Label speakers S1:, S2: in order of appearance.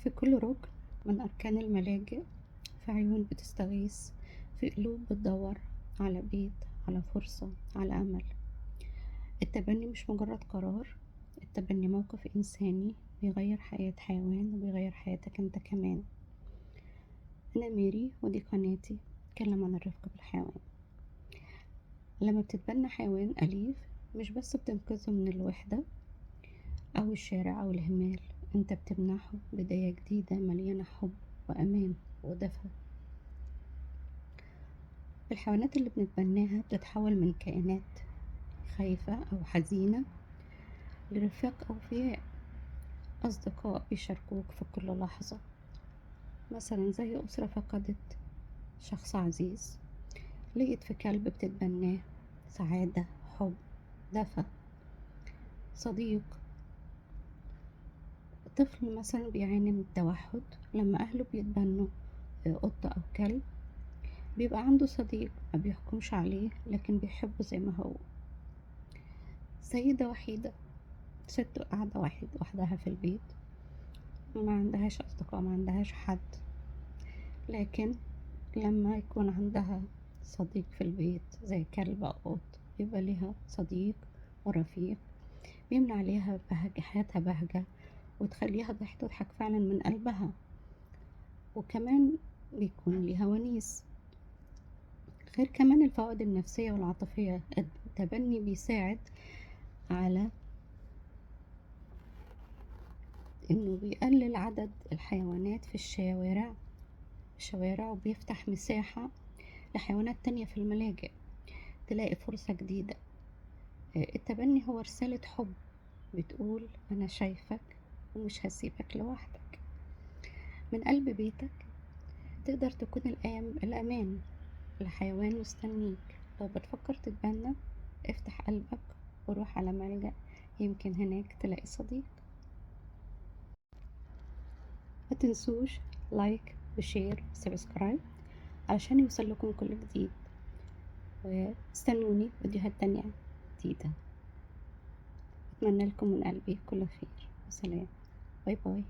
S1: في كل ركن من أركان الملاجئ، في عيون بتستغيث، في قلوب بتدور على بيت، على فرصة، على أمل. التبني مش مجرد قرار، التبني موقف إنساني بيغير حياة حيوان وبيغير حياتك أنت كمان. أنا ميري ودي قناتي بتكلم عن الرفق بالحيوان. لما بتتبنى حيوان أليف مش بس بتنقذه من الوحدة أو الشارع أو الإهمال، أنت بتمنحه بداية جديدة مليانة حب وأمان ودفء. الحيوانات اللي بنتبناها بتتحول من كائنات خايفة أو حزينة لرفاق أوفياء، أصدقاء بيشاركوك في كل لحظة. مثلا زي أسرة فقدت شخص عزيز لقيت في كلب بتتبناه سعادة، حب، دفء. صديق طفل مثلا بيعاني من التوحد، لما أهله بيتبنوا قطة أو كلب بيبقى عنده صديق ما بيحكمش عليه لكن بيحبه زي ما هو. سيدة وحيدة، ست قاعدة وحدها في البيت، ما عندهاش أصدقاء، ما عندهاش حد، لكن لما يكون عندها صديق في البيت زي كلب أو قط بيبقى ليها صديق ورفيق بيمنع عليها حياتها بهجة وتخليها تضحك فعلا من قلبها، وكمان بيكون ليها ونيس. غير كمان الفوائد النفسية والعاطفية، التبني بيساعد على إنه بيقلل عدد الحيوانات في الشوارع وبيفتح مساحة لحيوانات تانية في الملاجئ تلاقي فرصة جديدة. التبني هو رسالة حب بتقول أنا شايفك ومش هسيبك لوحدك. من قلب بيتك تقدر تكون الأمان لحيوان مستنيك. لو بتفكر تتبنى افتح قلبك وروح على ملجأ، يمكن هناك تلاقي صديق. ما تنسوش لايك وشير وسبسكرايب علشان يوصل لكم كل جديد، واستنوني فيديوهات تانية جديدة. أتمنى لكم من قلبي كل خير وسلام. باي باي.